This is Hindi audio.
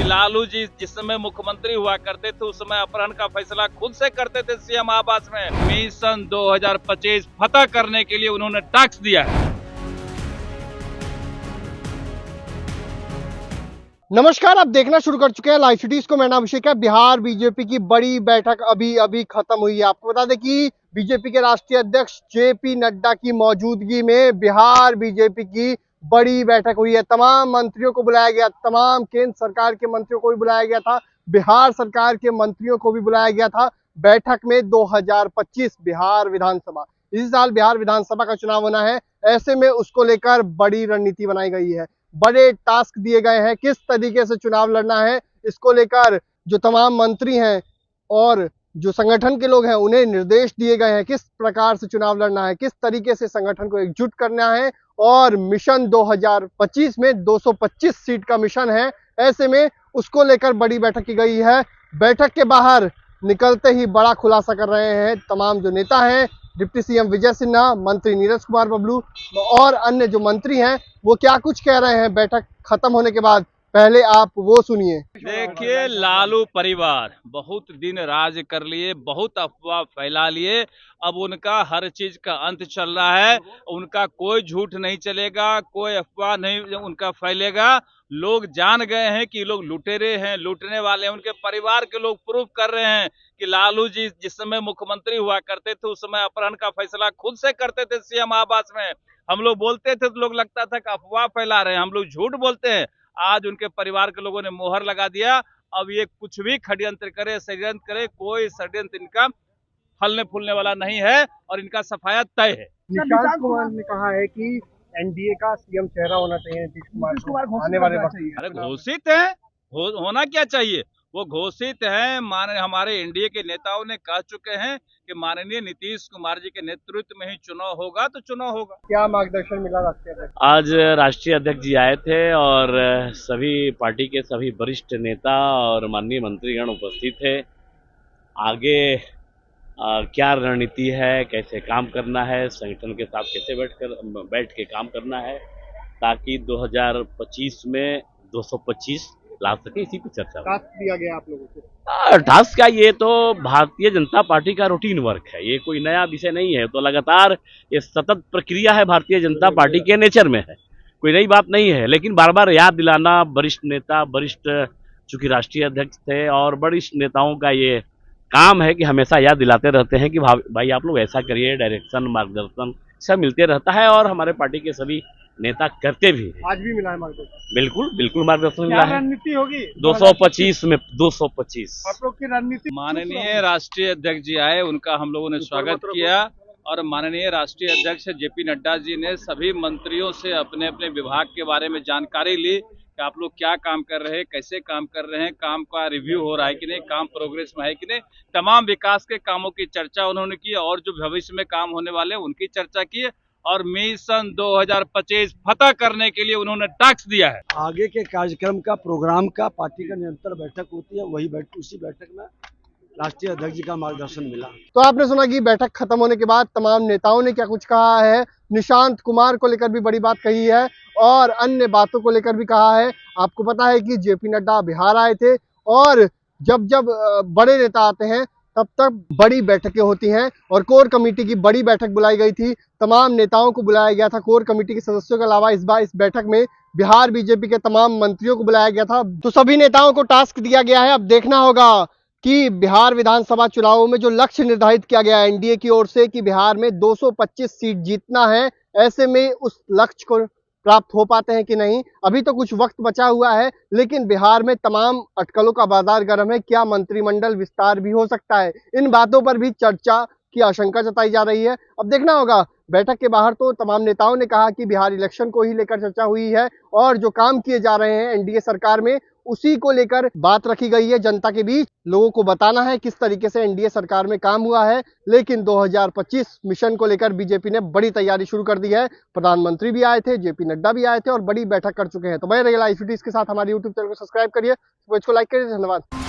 लालू जी जिस समय मुख्यमंत्री हुआ करते थे उस समय अपहरण का फैसला खुद से करते थे सीएम आवास में। मिशन 2025 फतह करने के लिए उन्होंने टास्क दिया है। नमस्कार, आप देखना शुरू कर चुके हैं लाइव सिटीज को। मैं नाम अभिषेक है। बिहार बीजेपी की बड़ी बैठक अभी खत्म हुई है। आपको बता दें कि बीजेपी के राष्ट्रीय अध्यक्ष जेपी नड्डा की मौजूदगी में बिहार बीजेपी की बड़ी बैठक हुई है। तमाम मंत्रियों को बुलाया गया, तमाम केंद्र सरकार के मंत्रियों को भी बुलाया गया था, बिहार सरकार के मंत्रियों को भी बुलाया गया था बैठक में। 2025 बिहार विधानसभा, इस साल बिहार विधानसभा का चुनाव होना है। ऐसे में उसको लेकर बड़ी रणनीति बनाई गई है, बड़े टास्क दिए गए हैं, किस तरीके से चुनाव लड़ना है। इसको लेकर जो तमाम मंत्री हैं और जो संगठन के लोग हैं उन्हें निर्देश दिए गए हैं, किस प्रकार से चुनाव लड़ना है, किस तरीके से संगठन को एकजुट करना है। और मिशन 2025 में 225 सीट का मिशन है। ऐसे में उसको लेकर बड़ी बैठक की गई है। बैठक के बाहर निकलते ही बड़ा खुलासा कर रहे हैं तमाम जो नेता हैं। डिप्टी सीएम विजय सिन्हा, मंत्री नीरज कुमार बबलू और अन्य जो मंत्री हैं वो क्या कुछ कह रहे हैं बैठक खत्म होने के बाद, पहले आप वो सुनिए। देखिए, लालू परिवार बहुत दिन राज कर लिए, बहुत अफवाह फैला लिए। अब उनका हर चीज का अंत चल रहा है। उनका कोई झूठ नहीं चलेगा, कोई अफवाह नहीं उनका फैलेगा। लोग जान गए हैं कि लोग लुटेरे हैं, लूटने वाले हैं। उनके परिवार के लोग प्रूफ कर रहे हैं कि लालू जी जिस समय मुख्यमंत्री हुआ करते थे उस समय अपहरण का फैसला खुद से करते थे सीएम आवास में। हम लोग बोलते थे तो लोग लगता था कि अफवाह फैला रहे हैं, हम लोग झूठ बोलते हैं। आज उनके परिवार के लोगों ने मोहर लगा दिया। अब ये कुछ भी षड्यंत्र करे, षड्यंत्र करे, कोई षड्यंत्र इनका फलने फूलने वाला नहीं है और इनका सफाया तय है। निशांत कुमार ने कहा है कि एनडीए का सीएम चेहरा होना चाहिए नीतीश कुमार आने वाले वक्त। अरे घोषित है, होना क्या चाहिए, वो घोषित है। हमारे एनडीए के नेताओं ने कह चुके हैं कि माननीय नीतीश कुमार जी के नेतृत्व में ही चुनाव होगा तो चुनाव होगा। क्या मार्गदर्शन मिला राष्ट्रीय अध्यक्ष? आज राष्ट्रीय अध्यक्ष जी आए थे और सभी पार्टी के सभी वरिष्ठ नेता और माननीय मंत्रीगण उपस्थित थे। आगे क्या रणनीति है, कैसे काम करना है, संगठन के साथ कैसे बैठ के काम करना है ताकि 2025 में 225 ला सके, इसी पर चर्चा टास्क दिया गया आप लोगों को। टास्क का ये तो भारतीय जनता पार्टी का रूटीन वर्क है, ये कोई नया विषय नहीं है। तो लगातार ये सतत प्रक्रिया है, भारतीय जनता पार्टी के नेचर में है, कोई नई बात नहीं है। लेकिन बार बार याद दिलाना, वरिष्ठ नेता, वरिष्ठ चूंकि राष्ट्रीय अध्यक्ष थे और वरिष्ठ नेताओं का ये काम है कि हमेशा याद दिलाते रहते हैं कि भाई आप लोग ऐसा करिए। डायरेक्शन, मार्गदर्शन सब मिलते रहता है और हमारे पार्टी के सभी नेता करते भी हैं। आज भी मिला है मार्गदर्शन? बिल्कुल मार्गदर्शन मिला है। रणनीति होगी 225 में 225 आप लोग की रणनीति। माननीय राष्ट्रीय अध्यक्ष जी आए, उनका हम लोगों ने स्वागत किया और माननीय राष्ट्रीय अध्यक्ष जेपी नड्डा जी ने सभी मंत्रियों से अपने अपने विभाग के बारे में जानकारी ली कि आप लोग क्या काम कर रहे हैं, कैसे काम कर रहे हैं, काम का रिव्यू हो रहा है कि नहीं, काम प्रोग्रेस में है कि नहीं। तमाम विकास के कामों की चर्चा उन्होंने की और जो भविष्य में काम होने वाले हैं उनकी चर्चा की और मिशन 2025 फतह करने के लिए उन्होंने टास्क दिया है। आगे के कार्यक्रम का, प्रोग्राम का पार्टी का निरंतर बैठक होती है, उसी बैठक में राष्ट्रीय अध्यक्ष जी का मार्गदर्शन मिला। तो आपने सुना कि बैठक खत्म होने के बाद तमाम नेताओं ने क्या कुछ कहा है। निशांत कुमार को लेकर भी बड़ी बात कही है और अन्य बातों को लेकर भी कहा है। आपको पता है कि जेपी नड्डा बिहार आए थे और जब बड़े नेता आते हैं तब तक बड़ी बैठकें होती हैं और कोर कमेटी की बड़ी बैठक बुलाई गई थी। तमाम नेताओं को बुलाया गया था, कोर कमेटी के सदस्यों के अलावा इस बार इस बैठक में बिहार बीजेपी के तमाम मंत्रियों को बुलाया गया था। तो सभी नेताओं को टास्क दिया गया है। अब देखना होगा कि बिहार विधानसभा चुनावों में जो लक्ष्य निर्धारित किया गया है एनडीए की ओर से कि बिहार में 225 सीट जीतना है, ऐसे में उस लक्ष्य को प्राप्त हो पाते हैं कि नहीं। अभी तो कुछ वक्त बचा हुआ है, लेकिन बिहार में तमाम अटकलों का बाजार गर्म है। क्या मंत्रिमंडल विस्तार भी हो सकता है, इन बातों पर भी चर्चा की आशंका जताई जा रही है। अब देखना होगा। बैठक के बाहर तो तमाम नेताओं ने कहा कि बिहार इलेक्शन को ही लेकर चर्चा हुई है और जो काम किए जा रहे हैं एनडीए सरकार में उसी को लेकर बात रखी गई है। जनता के बीच लोगों को बताना है किस तरीके से एनडीए सरकार में काम हुआ है। लेकिन 2025 मिशन को लेकर बीजेपी ने बड़ी तैयारी शुरू कर दी है। प्रधानमंत्री भी आए थे, जेपी नड्डा भी आए थे और बड़ी बैठक कर चुके हैं। तो बने रहिए लाइव सिटीज के साथ। हमारे यूट्यूब चैनल को सब्सक्राइब करिए, इसको लाइक करिए। धन्यवाद।